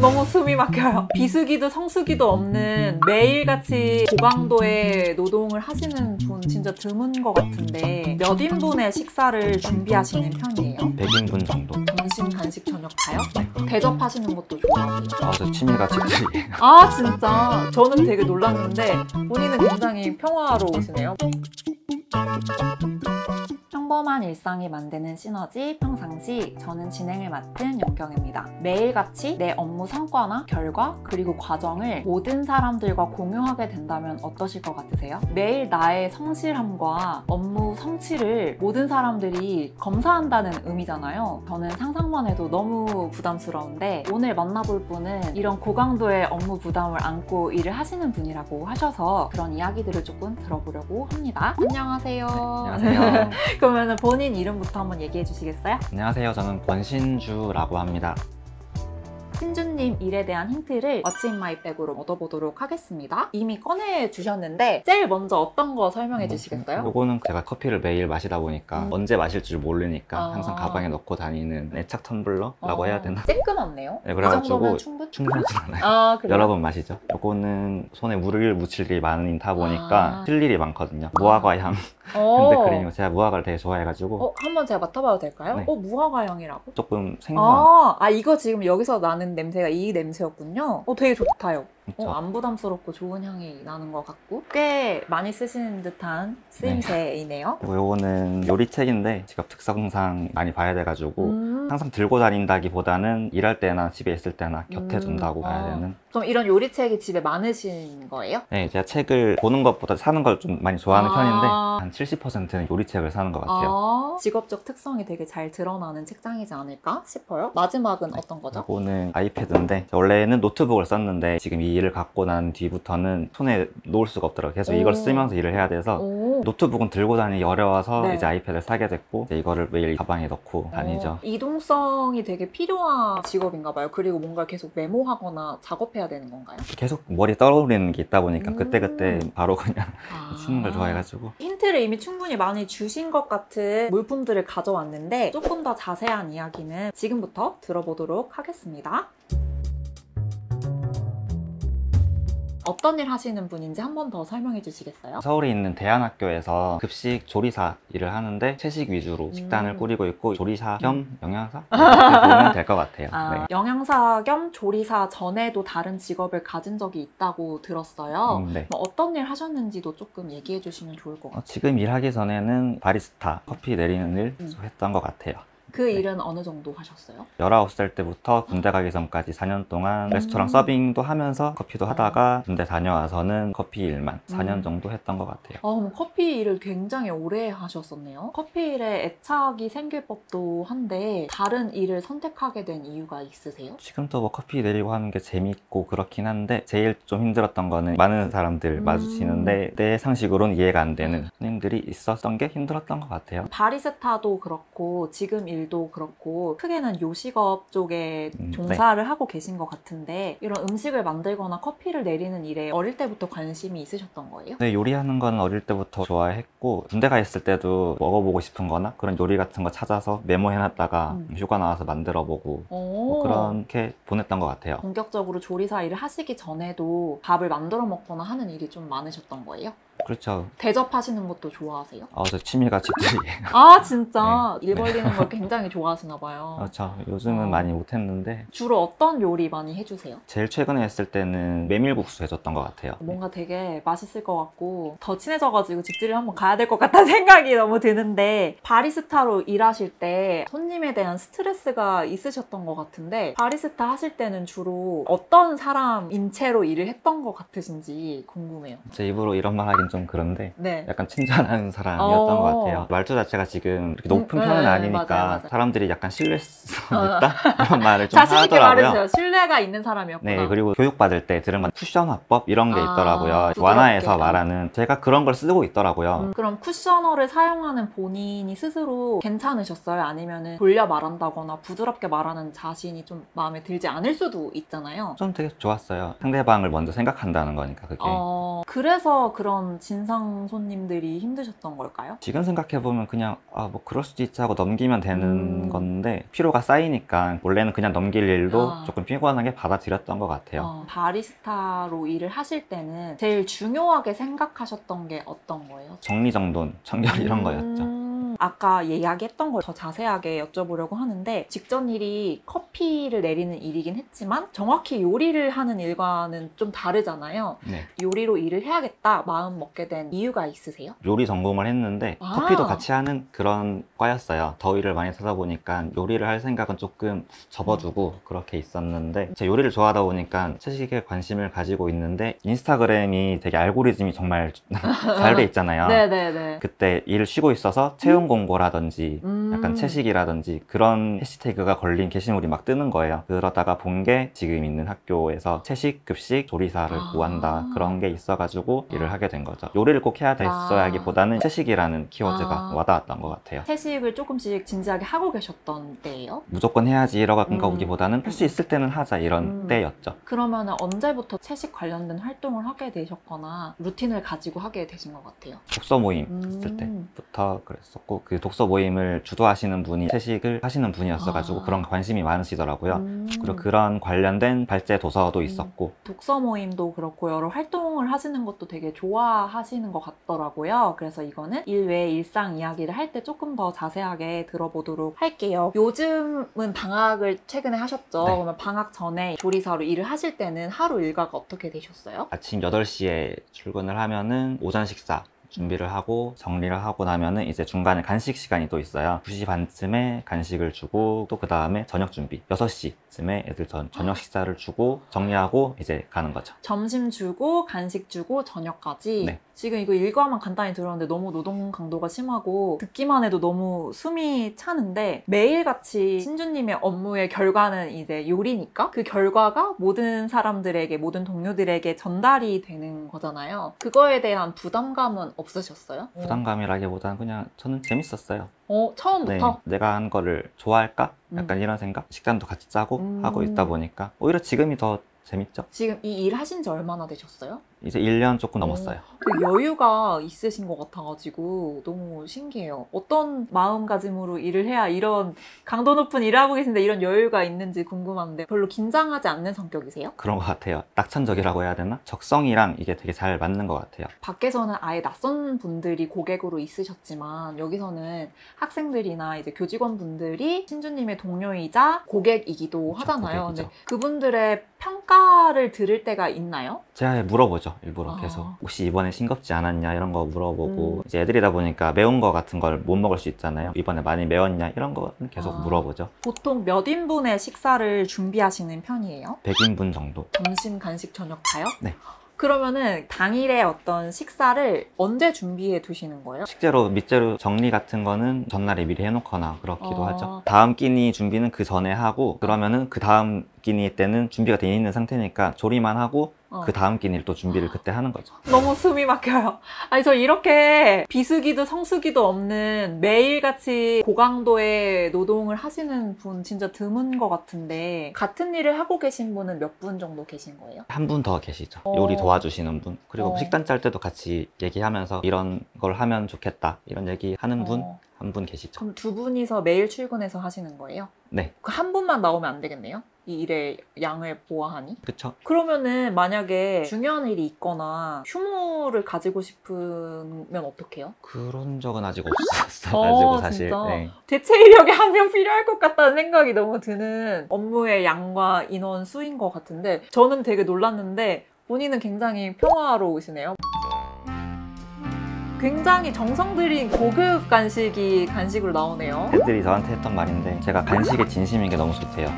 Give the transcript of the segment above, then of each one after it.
너무 숨이 막혀요. 비수기도 성수기도 없는 매일같이 고강도의 노동을 하시는 분 진짜 드문 것 같은데 몇 인분의 식사를 준비하시는 편이에요? 100인분 정도. 점심, 간식, 저녁 다요? 대접하시는 것도 좋아하세요? 저 취미가 집들이에요. 아 진짜? 저는 되게 놀랐는데 본인은 굉장히 평화로우시네요. 평범한 일상이 만드는 시너지 평상시, 저는 진행을 맡은 연경입니다. 매일같이 내 업무 성과나 결과 그리고 과정을 모든 사람들과 공유하게 된다면 어떠실 것 같으세요? 매일 나의 성실함과 업무 성취를 모든 사람들이 검사한다는 의미잖아요. 저는 상상만 해도 너무 부담스러운데 오늘 만나볼 분은 이런 고강도의 업무 부담을 안고 일을 하시는 분이라고 하셔서 그런 이야기들을 조금 들어보려고 합니다. 안녕하세요. 안녕하세요. 그러면 본인 이름부터 한번 얘기해 주시겠어요? 안녕하세요. 저는 권신주라고 합니다. 신주님 일에 대한 힌트를 What's in my bag으로 얻어보도록 하겠습니다. 이미 꺼내주셨는데 제일 먼저 어떤 거 설명해 주시겠어요? 요거는 제가 커피를 매일 마시다 보니까 언제 마실 줄 모르니까 항상 가방에 넣고 다니는 애착 텀블러라고 해야 되나? 쬐끄맣네요. 네, 이 그래가지고 정도면 충분하진 않아요. 아, 그래요? 여러 번 마시죠. 요거는 손에 물을 묻힐 일이 많다 보니까 쓸 일이 많거든요. 무화과 향 핸드크림이고 제가 무화과를 되게 좋아해가지고 한번 제가 맡아봐도 될까요? 네. 무화과 향이라고? 조금 생소한 이거 지금 여기서 나는 냄새가 이 냄새였군요. 되게 좋다요. 그쵸? 안 부담스럽고 좋은 향이 나는 것 같고 꽤 많이 쓰시는 듯한 쓰임새이네요. 요거는 요리책인데 직업 특성상 많이 봐야 돼가지고 항상 들고 다닌다기보다는 일할 때나 집에 있을 때나 곁에 둔다고 봐야 되는. 그럼 이런 요리책이 집에 많으신 거예요? 네, 제가 책을 보는 것보다 사는 걸 좀 많이 좋아하는 편인데 한 70%는 요리책을 사는 것 같아요. 직업적 특성이 되게 잘 드러나는 책장이지 않을까 싶어요. 마지막은 어떤 거죠? 이거는 아이패드인데 원래는 노트북을 썼는데 지금 이 일을 갖고 난 뒤부터는 손에 놓을 수가 없더라고요. 계속 이걸 쓰면서 일을 해야 돼서 노트북은 들고 다니기 어려워서 이제 아이패드를 사게 됐고 이제 이거를 매일 가방에 넣고 다니죠. 이동성이 되게 필요한 직업인가 봐요. 그리고 뭔가 계속 메모하거나 작업해야 되는 건가요? 계속 머리에 떠오르는 게 있다 보니까 그때그때 바로 그냥 쓰는 걸 좋아해가지고. 힌트를 이미 충분히 많이 주신 것 같은 물품들을 가져왔는데 조금 더 자세한 이야기는 지금부터 들어보도록 하겠습니다. 어떤 일 하시는 분인지 한 번 더 설명해 주시겠어요? 서울에 있는 대안학교에서 급식 조리사 일을 하는데 채식 위주로 식단을 꾸리고 있고 조리사 겸 영양사? 이렇게 보면 될 것 같아요. 네. 영양사 겸 조리사 전에도 다른 직업을 가진 적이 있다고 들었어요. 네. 어떤 일 하셨는지도 조금 얘기해 주시면 좋을 것 같아요. 지금 일하기 전에는 바리스타, 커피 내리는 일 했던 것 같아요. 그 일은 어느 정도 하셨어요? 19살 때부터 군대 가기 전까지 4년 동안 레스토랑 서빙도 하면서 커피도 하다가 군대 다녀와서는 커피 일만 4년 정도 했던 것 같아요. 그럼 커피 일을 굉장히 오래 하셨었네요. 커피 일에 애착이 생길 법도 한데 다른 일을 선택하게 된 이유가 있으세요? 지금도 뭐 커피 내리고 하는 게 재밌고 그렇긴 한데 제일 좀 힘들었던 거는 많은 사람들 마주치는데 내 상식으로는 이해가 안 되는 손님들이 있었던 게 힘들었던 것 같아요. 바리스타도 그렇고 지금 일도 그렇고 크게는 요식업 쪽에 종사를 하고 계신 것 같은데 이런 음식을 만들거나 커피를 내리는 일에 어릴 때부터 관심이 있으셨던 거예요? 네, 요리하는 건 어릴 때부터 좋아했고 군대 가 있을 때도 먹어보고 싶은 거나 그런 요리 같은 거 찾아서 메모해놨다가 휴가 나와서 만들어보고 뭐 그렇게 보냈던 것 같아요. 본격적으로 조리사 일을 하시기 전에도 밥을 만들어 먹거나 하는 일이 좀 많으셨던 거예요? 그렇죠. 대접하시는 것도 좋아하세요? 저 취미가 집들이에요. 진짜? 일 벌리는 걸 굉장히 좋아하시나 봐요. 그렇죠. 요즘은 많이 못했는데 주로 어떤 요리 많이 해주세요? 제일 최근에 했을 때는 메밀국수 해줬던 것 같아요. 뭔가 되게 맛있을 것 같고 더 친해져가지고 집들이를 한번 가야 될 것 같다는 생각이 너무 드는데 바리스타로 일하실 때 손님에 대한 스트레스가 있으셨던 것 같은데 바리스타 하실 때는 주로 어떤 사람 인체로 일을 했던 것 같으신지 궁금해요. 제 입으로 이런 말 하긴 좀 그런데 네. 약간 친절한 사람이었던 것 같아요. 말투 자체가 지금 이렇게 높은 편은 아니니까 맞아요. 사람들이 약간 신뢰성 있다? 이런 말을 좀 자신 있게 하더라고요. 말해주세요. 신뢰가 있는 사람이었구나. 네, 그리고 교육받을 때 들은 건 쿠션 화법 이런 게 있더라고요. 부드럽게. 완화해서 말하는 제가 그런 걸 쓰고 있더라고요. 그럼 쿠셔너를 사용하는 본인이 스스로 괜찮으셨어요? 아니면 돌려 말한다거나 부드럽게 말하는 자신이 좀 마음에 들지 않을 수도 있잖아요. 좀 되게 좋았어요. 상대방을 먼저 생각한다는 거니까 그게. 그래서 그런 그런 진상 손님들이 힘드셨던 걸까요? 지금 생각해보면 그냥 뭐 그럴 수도 있지 하고 넘기면 되는 건데 피로가 쌓이니까 원래는 그냥 넘길 일도 조금 피곤하게 받아들였던 것 같아요. 바리스타로 일을 하실 때는 제일 중요하게 생각하셨던 게 어떤 거예요? 정리정돈, 청결 이런 거였죠. 아까 이야기했던 걸 더 자세하게 여쭤보려고 하는데 직전 일이 커피를 내리는 일이긴 했지만 정확히 요리를 하는 일과는 좀 다르잖아요. 네. 요리로 일을 해야겠다 마음 먹게 된 이유가 있으세요? 요리 전공을 했는데 커피도 같이 하는 그런 과였어요. 더위를 많이 타다 보니까 요리를 할 생각은 조금 접어두고 그렇게 있었는데 제가 요리를 좋아하다 보니까 채식에 관심을 가지고 있는데 인스타그램이 되게 알고리즘이 정말 잘 돼 있잖아요. 네네네. 그때 일을 쉬고 있어서 채용 공고라든지 약간 채식이라든지 그런 해시태그가 걸린 게시물이 막 뜨는 거예요. 그러다가 본 게 지금 있는 학교에서 채식, 급식, 조리사를 구한다 그런 게 있어가지고 일을 하게 된 거죠. 요리를 꼭 해야 됐어야기보다는 채식이라는 키워드가 와닿았던 것 같아요. 채식을 조금씩 진지하게 하고 계셨던 때예요? 무조건 해야지 이러는 거기보다는 할 수 있을 때는 하자 이런 때였죠. 그러면 언제부터 채식 관련된 활동을 하게 되셨거나 루틴을 가지고 하게 되신 것 같아요? 독서 모임 했을 때부터 그랬었고 그 독서 모임을 주도하시는 분이 채식을 하시는 분이었어가지고 그런 관심이 많으시더라고요. 그리고 그런 관련된 발제 도서도 있었고 독서 모임도 그렇고 여러 활동을 하시는 것도 되게 좋아하시는 것 같더라고요. 그래서 이거는 일 외의 일상 이야기를 할 때 조금 더 자세하게 들어보도록 할게요. 요즘은 방학을 최근에 하셨죠? 네. 그러면 방학 전에 조리사로 일을 하실 때는 하루 일과가 어떻게 되셨어요? 아침 8시에 출근을 하면은 오전 식사 준비를 하고 정리를 하고 나면은 이제 중간에 간식 시간이 또 있어요. 2시 반쯤에 간식을 주고 또 그 다음에 저녁 준비 6시쯤에 애들 저녁 식사를 주고 정리하고 이제 가는 거죠. 점심 주고 간식 주고 저녁까지? 네. 지금 이거 일과만 간단히 들었는데 너무 노동 강도가 심하고 듣기만 해도 너무 숨이 차는데 매일같이 신주님의 업무의 결과는 이제 요리니까 그 결과가 모든 사람들에게 모든 동료들에게 전달이 되는 거잖아요. 그거에 대한 부담감은 없으셨어요? 부담감이라기보다는 그냥 저는 재밌었어요. 처음부터? 네, 내가 한 거를 좋아할까? 약간 이런 생각? 식단도 같이 짜고 하고 있다 보니까 오히려 지금이 더 재밌죠. 지금 이 일 하신 지 얼마나 되셨어요? 이제 1년 조금 넘었어요. 되게 여유가 있으신 것 같아가지고 너무 신기해요. 어떤 마음가짐으로 일을 해야 이런 강도 높은 일을 하고 계신데 이런 여유가 있는지 궁금한데 별로 긴장하지 않는 성격이세요? 그런 것 같아요. 낙천적이라고 해야 되나? 적성이랑 이게 되게 잘 맞는 것 같아요. 밖에서는 아예 낯선 분들이 고객으로 있으셨지만 여기서는 학생들이나 이제 교직원분들이 신주님의 동료이자 고객이기도 하잖아요. 고객이죠. 근데 그분들의 평가를 들을 때가 있나요? 제가 물어보죠. 일부러 계속. 혹시 이번에 싱겁지 않았냐 이런 거 물어보고 이제 애들이다 보니까 매운 거 같은 걸 못 먹을 수 있잖아요. 이번에 많이 매웠냐 이런 거 계속 물어보죠. 보통 몇 인분의 식사를 준비하시는 편이에요? 100인분 정도. 점심, 간식, 저녁 다요? 네. 그러면은 당일에 어떤 식사를 언제 준비해 두시는 거예요? 식재료, 밑재료 정리 같은 거는 전날에 미리 해놓거나 그렇기도 하죠. 다음 끼니 준비는 그 전에 하고 그러면은 그 다음 끼니 때는 준비가 돼 있는 상태니까 조리만 하고 그 다음 끼니를 또 준비를 그때 하는 거죠. 너무 숨이 막혀요. 아니 저 이렇게 비수기도 성수기도 없는 매일같이 고강도의 노동을 하시는 분 진짜 드문 것 같은데 같은 일을 하고 계신 분은 몇 분 정도 계신 거예요? 한 분 더 계시죠. 요리 도와주시는 분. 그리고 식단 짤 때도 같이 얘기하면서 이런 걸 하면 좋겠다 이런 얘기 하는 분 한 분 계시죠. 그럼 두 분이서 매일 출근해서 하시는 거예요? 네. 그 한 분만 나오면 안 되겠네요? 이 일의 양을 보아하니? 그쵸. 그러면은 만약에 중요한 일이 있거나 휴무를 가지고 싶으면 어떡해요? 그런 적은 아직 없었어가지고 사실. 진짜? 네. 대체 인력이 한 명 필요할 것 같다는 생각이 너무 드는 업무의 양과 인원 수인 것 같은데 저는 되게 놀랐는데 본인은 굉장히 평화로우시네요. 굉장히 정성 들인 고급 간식이 간식으로 나오네요. 애들이 저한테 했던 말인데 제가 간식에 진심인 게 너무 좋대요.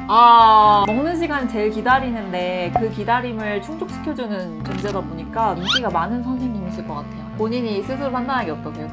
먹는 시간 제일 기다리는데 그 기다림을 충족시켜주는 존재다 보니까 인기가 많은 선생님이실 것 같아요. 본인이 스스로 판단하기 어떠세요?